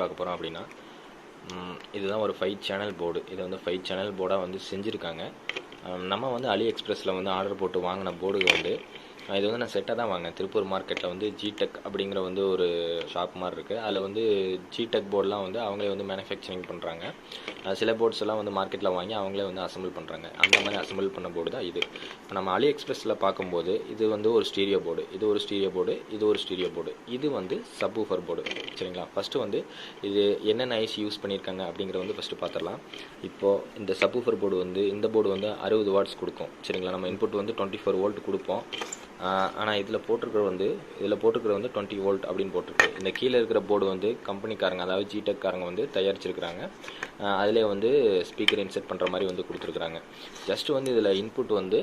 பார்க்க போகிறோம் அப்படின்னா, இதுதான் ஒரு 5 சேனல் போர்டு. இது வந்து 5 சேனல் போர்டாக வந்து செஞ்சுருக்காங்க. நம்ம வந்து அலி எக்ஸ்பிரஸில் வந்து ஆர்டர் போட்டு வாங்கின போர்டு வந்து இது வந்து நான் செட்டாக தான் வாங்கினேன். திருப்பூர் மார்க்கெட்டில் வந்து ஜிடெக் அப்படிங்கிற வந்து ஒரு ஷாப் மாதிரி இருக்குது. அதில் வந்து ஜிடெக் போர்டெலாம் வந்து அவங்களே வந்து மேனுஃபேக்சரிங் பண்ணுறாங்க. சில போர்ட்ஸ் எல்லாம் வந்து மார்க்கெட்டில் வாங்கி அவங்களே வந்து அசம்பிள் பண்ணுறாங்க. அந்த மாதிரி அசம்பிள் பண்ண போர்டு தான் இது. இப்போ நம்ம அலி எக்ஸ்பிரஸில் பார்க்கும்போது இது வந்து ஒரு ஸ்டீரியோ போர்டு, இது ஒரு ஸ்டீரியோ போர்டு, இது ஒரு ஸ்டீரியோ போர்டு, இது வந்து சப்வூஃபர் போர்டு. சரிங்களா? ஃபஸ்ட்டு வந்து இது என்னென்ன ஐசி யூஸ் பண்ணியிருக்காங்க அப்படிங்கிறத வந்து ஃபஸ்ட்டு பார்த்துடலாம். இப்போது இந்த சப்வூஃபர் போர்டு வந்து இந்த போர்டு வந்து 60 வாட்ஸ் கொடுக்கும். சரிங்களா? நம்ம இன்புட் வந்து 24 வோல்ட் கொடுப்போம். ஆனால் இதில் போட்டிருக்கிற வந்து 20 வோல்ட் அப்படின்னு போட்டிருக்கு. இந்த கீழே இருக்கிற போர்டு வந்து கம்பெனிக்காரங்க, அதாவது ஜிடெக் காரங்க வந்து தயாரிச்சிருக்கிறாங்க. அதிலே வந்து ஸ்பீக்கர் இன்செர்ட் பண்ணுற மாதிரி வந்து கொடுத்துருக்குறாங்க. ஜஸ்ட் வந்து இதில் இன்புட் வந்து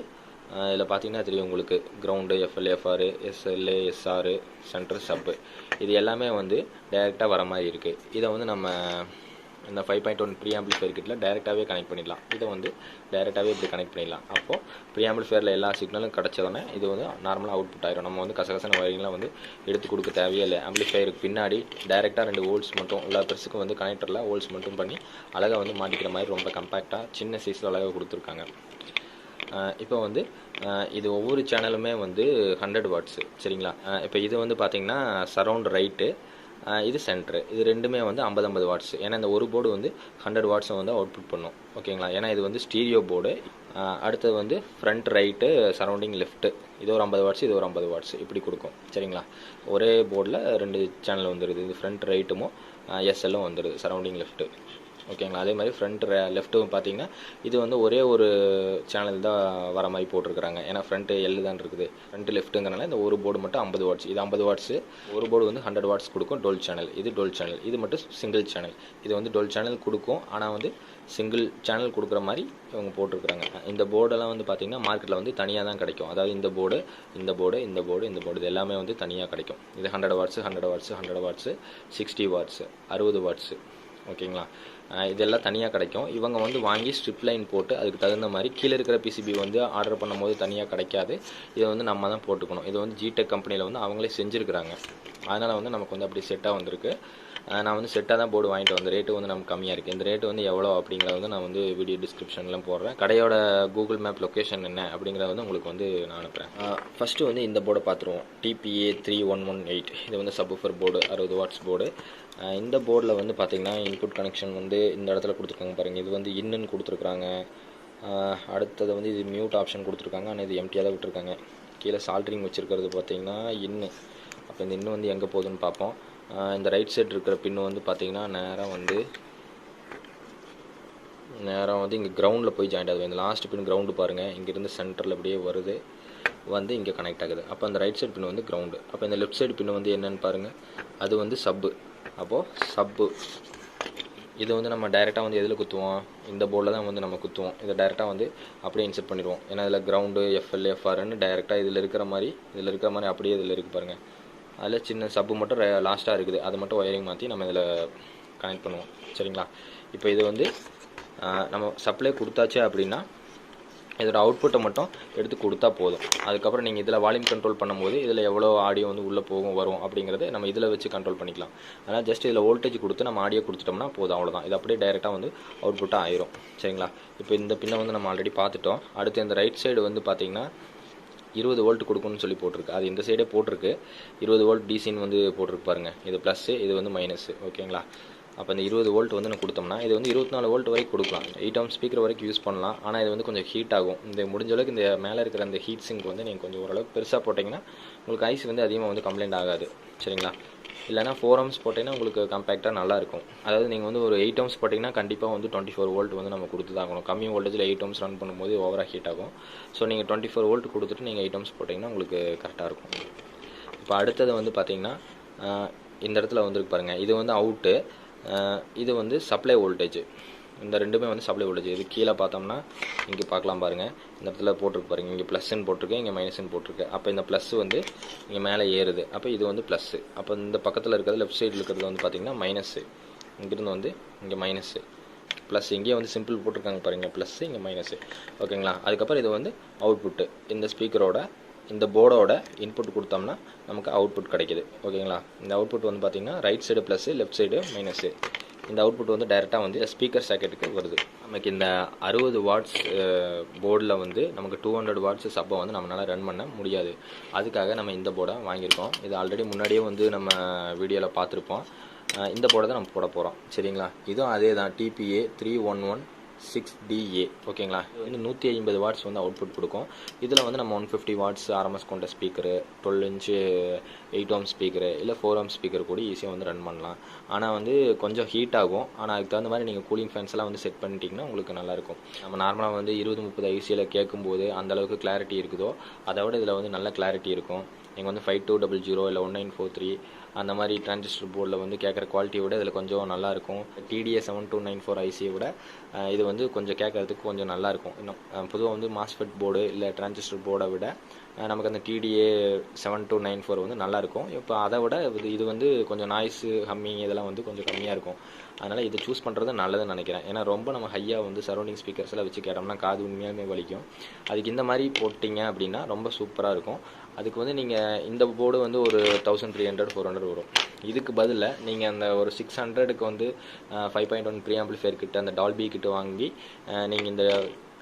இதில் பார்த்தீங்கன்னா தெரியும் உங்களுக்கு, ground, FL, FR, SLA, SR, centre, sub, இது எல்லாமே வந்து டைரெக்டாக வர மாதிரி இருக்குது. இதை வந்து நம்ம இந்த 5.1 ப்ரீ ஆம்பிளிஃபையர் கிட்டில் டைரெக்டாகவே கனெக்ட் பண்ணிடலாம். இதை வந்து டைரெக்டாகவே இப்படி கனெக்ட் பண்ணிடலாம். அப்போது ப்ரீ ஆம்பிளிஃபையரில் எல்லா சிக்னலும் கிடச்சோடனே இது வந்து நார்மலாக அவுட்புட் ஆயிரும். நம்ம வந்து கசகசன வயரிங்லாம் வந்து எடுத்து கொடுக்க தேவையே இல்லை. ஆம்பிளிஃபையருக்கு பின்னாடி டைரெக்டாக 2 வோல்ட்ஸ் மட்டும் எல்லா பெருசுக்கும் வந்து கனெக்டரில் வோல்ட்ஸ் மட்டும் பண்ணி அழகாக வந்து மாட்டிக்கிற மாதிரி ரொம்ப கம்பேக்டாக சின்ன சைஸில் அழகாக கொடுத்துருக்காங்க. இப்போ வந்து இது ஒவ்வொரு சேனலுமே வந்து 100 வாட்ஸு. சரிங்களா? இப்போ இது வந்து பார்த்திங்கன்னா சரவுண்ட் ரைட்டு, இது சென்ட்ரு, இது ரெண்டுமே வந்து 50 வாட்ஸ். ஏன்னா இந்த ஒரு போர்டு வந்து 100 வாட்ஸை வந்து அவுட்புட் பண்ணும். ஓகேங்களா? ஏன்னா இது வந்து ஸ்டீரியோ போர்டு. அடுத்தது வந்து ஃப்ரண்ட் ரைட்டு, சரௌண்டிங் லெஃப்ட்டு, இது ஒரு 50 வாட்ஸ், இது ஒரு 50 வாட்ஸ் இப்படி கொடுக்கும். சரிங்களா? ஒரே போர்டில் 2 சேனல் வந்துடுது. இது ஃப்ரண்ட் ரைட்டும் எஸ்எல்லும் வந்துடுது, சரௌண்டிங் லெஃப்ட்டு. ஓகேங்களா? அதே மாதிரி ஃப்ரண்ட் லெஃப்ட்டும் பார்த்தீங்கன்னா இது வந்து ஒரே ஒரு சேனல் தான் வர மாதிரி போட்டிருக்கிறாங்க. ஏன்னா ஃப்ரண்ட் எல் தான் இருக்குது, ஃப்ரண்ட் லெஃப்ட்டுங்கிறனால இந்த ஒரு போர்டு மட்டும் 50 வாட்ஸ். இது 50 வாட்ஸு. ஒரு போர்டு வந்து 100 வாட்ஸ் கொடுக்கும். டோல் சேனல், இது டோல் சேனல். இது மட்டும் சிங்கிள் சேனல். இது வந்து டோல் சேனல் கொடுக்கும், ஆனால் வந்து சிங்கிள் சேனல் கொடுக்குற மாதிரி இவங்க போட்டிருக்கிறாங்க. இந்த போர்டெல்லாம் வந்து பார்த்திங்கன்னா மார்க்கெட்டில் வந்து தனியாக தான் கிடைக்கும். அதாவது இந்த போர்டு, இந்த போர்டு, இந்த போர்டு, இந்த போர்டு, இது எல்லாமே வந்து தனியாக கிடைக்கும். இது 100 watts, 100 watts, 100 watts, 60 watts, 60 watts. ஓகேங்களா? இதெல்லாம் தனியாக கிடைக்கும். இவங்க வந்து வாங்கி ஸ்ட்ரிப் லைன் போட்டு அதுக்கு தகுந்த மாதிரி கீழே இருக்கிற பிசிபி வந்து ஆர்டர் பண்ணும்போது தனியாக கிடைக்காது. இதை வந்து நம்ம தான் போட்டுக்கணும். இது வந்து ஜிடெக் கம்பெனியில் வந்து அவங்களே செஞ்சுருக்கிறாங்க. அதனால் வந்து நமக்கு வந்து அப்படி செட்டாக வந்திருக்கு. நான் வந்து செட்டாக தான் போர்டு வாங்கிட்டு வந்த ரேட்டு வந்து நமக்கு கம்மியாக இருக்குது. இந்த ரேட்டு வந்து எவ்வளோ அப்படிங்கிறத வந்து நான் வந்து வீடியோ டிஸ்கிரிப்ஷனில் போடுறேன். கடையோட கூகுள் மேப் லொக்கேஷன் என்ன அப்படிங்கிறத வந்து உங்களுக்கு வந்து நான் அனுப்புகிறேன். ஃபஸ்ட்டு வந்து இந்த போர்டை பார்த்துருவோம். டிபிஏ 3118. இது வந்து சப்வூஃபர் போர்டு, 60 வாட்ஸ் போர்டு. இந்த போர்டில் வந்து பார்த்திங்கன்னா இன்புட் கனெக்ஷன் வந்து இந்த இடத்துல கொடுத்துருக்காங்க பாருங்கள். இது வந்து இன்னுன்னு கொடுத்துருக்குறாங்க. அடுத்தது வந்து இது மியூட் ஆப்ஷன் கொடுத்துருக்காங்க, ஆனால் இது எம்டியாக தான் விட்டுருக்காங்க. கீழே சால்ட்ரிங் வச்சுருக்கிறது பார்த்திங்கன்னா இன்னு. அப்போ இந்த இன்னும் வந்து எங்கே போகுதுன்னு பார்ப்போம். இந்த ரைட் சைடு இருக்கிற பின்னு வந்து பார்த்திங்கன்னா நேராக வந்து இங்கே கிரவுண்டில் போய் ஜாயிண்ட் ஆகுது. இந்த லாஸ்ட் பின் கிரவுண்டு பாருங்கள், இங்கேருந்து சென்டரில் அப்படியே வருது வந்து இங்கே கனெக்ட் ஆகுது. அப்போ அந்த ரைட் சைடு பின் வந்து கிரவுண்டு. அப்போ இந்த லெஃப்ட் சைடு பின் வந்து என்னென்னு பாருங்கள், அது வந்து சப்பு. அப்போது சப்பு இது வந்து நம்ம டைரெக்டாக வந்து எதில் குத்துவோம், இந்த போர்டில் தான் வந்து நம்ம குத்துவோம். இதை டைரெக்டாக வந்து அப்படியே இன்செர்ட் பண்ணிடுவோம். ஏன்னா இதில் கிரவுண்டு, எஃப்எல், எஃப்ஆர்னு டைரெக்டாக இதில் இருக்கிற மாதிரி அப்படியே இதில் இருக்குது பாருங்கள். அதில் சின்ன சப்பு மட்டும் லாஸ்ட்டாக இருக்குது, அது மட்டும் ஒயரிங் மாற்றி நம்ம இதில் கனெக்ட் பண்ணுவோம். சரிங்களா? இப்போ இது வந்து நம்ம சப்ளை கொடுத்தாச்சு அப்படின்னா இதோட அவுட்புட்டை மட்டும் எடுத்து கொடுத்தா போதும். அதுக்கப்புறம் நீங்கள் இதில் வால்யூம் கண்ட்ரோல் பண்ணும்போது இதில் எவ்வளோ ஆடியோ வந்து உள்ளே வரும் அப்படிங்கிறத நம்ம இதில் வச்சு கண்ட்ரோல் பண்ணிக்கலாம். அதனால் ஜஸ்ட் இதில் வோல்டேஜ் கொடுத்து நம்ம ஆடியோ கொடுத்துட்டோம்னா போதும், அவ்வளோதான். இது அப்படியே டைரெக்டாக வந்து அவுட்புட்டாக ஆயிரும். சரிங்களா? இப்போ இந்த பின்னை வந்து நம்ம ஆல்ரெடி பார்த்துட்டோம். அடுத்து இந்த ரைட் சைடு வந்து பார்த்திங்கன்னா 20 வோல்ட் கொடுக்கணும்னு சொல்லி போட்டிருக்கு. அது இந்த சைடே போட்டிருக்கு. 20 வோல்ட் டிசின்னு வந்து போட்டிருக்கு பாருங்கள். இது ப்ளஸ்ஸு, இது வந்து மைனஸு. ஓகேங்களா? அப்போ இந்த 20 வோல்ட் வந்து நான் கொடுத்தோம்னா இது வந்து 24 வோல்ட் வரைக்கும் கொடுக்கலாம். 8 ohm ஸ்பீக்கர் வரைக்கும் யூஸ் பண்ணலாம். ஆனால் இது வந்து கொஞ்சம் ஹீட் ஆகும். இந்த முடிஞ்ச அளவுக்கு இந்த மேலே இருக்கிற அந்த ஹீட் சிங்க் வந்து நீங்கள் கொஞ்சம் ஓரளவுக்கு பெருசாக போட்டிங்கன்னா உங்களுக்கு ஐஸ் வந்து அதிகமாக வந்து கம்ப்ளைண்ட் ஆகாது. சரிங்களா? இல்லைனா 4 ohms போட்டிங்கன்னா உங்களுக்கு கம்பேக்டாக நல்லாயிருக்கும். அதாவது நீங்கள் வந்து ஒரு 8 ohms போட்டிங்கன்னா கண்டிப்பாக வந்து 24 வோல்ட் வந்து நம்ம கொடுத்து தான் ஆகணும். கம்மி வோல்டேஜில் 8 ohms ரன் பண்ணும்போது ஓவராக ஹீட் ஆகும். ஸோ நீங்கள் 24 வோல்ட் கொடுத்துட்டு நீங்கள் 8 ohms போட்டிங்கன்னா உங்களுக்கு கரெக்டாக இருக்கும். இப்போ அடுத்தது வந்து பார்த்திங்கன்னா இந்த இடத்துல வந்துருக்கு பாருங்கள், இது வந்து அவுட்டு, இது வந்து சப்ளை வோல்டேஜ். இந்த ரெண்டுமே வந்து சப்ளை வோல்டேஜ். இது கீழே பார்த்தோம்னா இங்கே பார்க்கலாம் பாருங்கள், இந்த இடத்துல போட்டிருக்கு பாருங்கள், இங்கே ப்ளஸ்ன்னு போட்டிருக்கு, இங்கே மைனஸ்ன்னு போட்டிருக்கு. அப்போ இந்த ப்ளஸ் வந்து இங்கே மேலே ஏறுது. அப்போ இது வந்து ப்ளஸ்ஸு. அப்போ இந்த பக்கத்தில் இருக்கிறது லெஃப்ட் சைடில் இருக்கிறது வந்து பார்த்திங்கன்னா மைனஸ்ஸு. இங்கேருந்து வந்து இங்கே மைனஸ்ஸு, ப்ளஸ் இங்கே வந்து சிம்பிள் போட்டிருக்காங்க பாருங்கள், ப்ளஸ்ஸு, இங்கே மைனஸ்ஸு. ஓகேங்களா? அதுக்கப்புறம் இது வந்து அவுட்புட்டு. இந்த ஸ்பீக்கரோட இந்த போர்டோட இன்புட் கொடுத்தோம்னா நமக்கு அவுட்புட் கிடைக்குது. ஓகேங்களா? இந்த அவுட்புட் வந்து பார்த்திங்கன்னா right side plus, left side minus. இந்த அவுட்புட் வந்து டைரெக்டாக வந்து ஸ்பீக்கர் சாக்கெட்டுக்கு வருது. நமக்கு இந்த 60 வாட்ஸ் போர்டில் வந்து நமக்கு 200 வாட்ஸ் சப்பை வந்து நம்மளால் ரன் பண்ண முடியாது. அதுக்காக நம்ம இந்த போர்டை வாங்கியிருக்கோம். இது ஆல்ரெடி முன்னாடியே வந்து நம்ம வீடியோவில் பார்த்துருப்போம். இந்த போர்டை தான் நம்ம போட போகிறோம். சரிங்களா? இதுவும் அதே தான், TPA 3116DA. ஓகேங்களா? இது வந்து 150 வாட்ஸ் வந்து அவுட்புட் கொடுக்கும். இதில் வந்து நம்ம 150 வாட்ஸ் ஆர்எம்எஸ் கொண்ட ஸ்பீக்கரு, 12 இன்ச்சு 8 ஓம் ஸ்பீக்கரு, இல்லை 4 ஓம் ஸ்பீக்கர் கூட ஈஸியாக வந்து ரன் பண்ணலாம். ஆனால் வந்து கொஞ்சம் ஹீட் ஆகும். ஆனால் அதுக்கு தகுந்த மாதிரி நீங்கள் கூலிங் ஃபேன்ஸ் எல்லாம் வந்து செட் பண்ணிட்டீங்கன்னா உங்களுக்கு நல்லாயிருக்கும். நம்ம நார்மலாக வந்து 20-30 ஐசியில் கேட்கும்போது அந்தளவுக்கு கிளாரிட்டி இருக்குதோ அதை விட இதில் வந்து நல்ல கிளாரிட்டி இருக்கும். நீங்கள் வந்து 5200 இல்லை 1943 அந்த மாதிரி டிரான்சிஸ்டர் போர்டில் வந்து கேட்குற குவாலிட்டியை விட இதில் கொஞ்சம் நல்லாயிருக்கும். TDA 7294 ஐசியை விட இது வந்து கொஞ்சம் கேட்குறதுக்கு கொஞ்சம் நல்லாயிருக்கும். இன்னும் பொதுவாக வந்து மாஸ்ஃபெட் போர்டு இல்லை டிரான்சிஸ்டர் போர்டை விட நமக்கு அந்த TDA 7294 வந்து நல்லாயிருக்கும். இப்போ அதை விட இது வந்து கொஞ்சம் நாய்ஸு, ஹம்மிங் இதெல்லாம் வந்து கொஞ்சம் கம்மியாக இருக்கும். அதனால் இதை சூஸ் பண்ணுறது நல்லதுன்னு நினைக்கிறேன். ஏன்னா ரொம்ப நம்ம ஹையாக வந்து சரௌண்டிங் ஸ்பீக்கர்ஸ் எல்லாம் வச்சு கேட்டோம்னா காது உண்மையாலுமே வலிக்கும். அதுக்கு இந்த மாதிரி போட்டிங்க அப்படின்னா ரொம்ப சூப்பராக இருக்கும். அதுக்கு வந்து நீங்கள் இந்த போர்டு வந்து ஒரு 1300-400 வரும். இதுக்கு பதிலாக நீங்கள் அந்த ஒரு 600க்கு வந்து 5.1 ப்ரீ ஆம்பிளிஃபையர் கிட்ட அந்த டால்பி கிட்ட வாங்கி நீங்கள் இந்த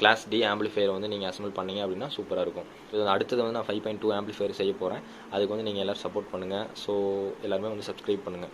கிளாஸ் D ஆம்பிளிஃபையர் வந்து நீங்கள் அசம்பிள் பண்ணீங்க அப்படின்னா சூப்பராக இருக்கும். இது அடுத்தது வந்து நான் 5.2 ஆம்பிளிஃபையர் செய்ய போகிறேன். அதுக்கு வந்து நீங்கள் எல்லோரும் சப்போர்ட் பண்ணுங்கள். ஸோ எல்லாருமே வந்து சப்ஸ்கிரைப் பண்ணுங்கள்.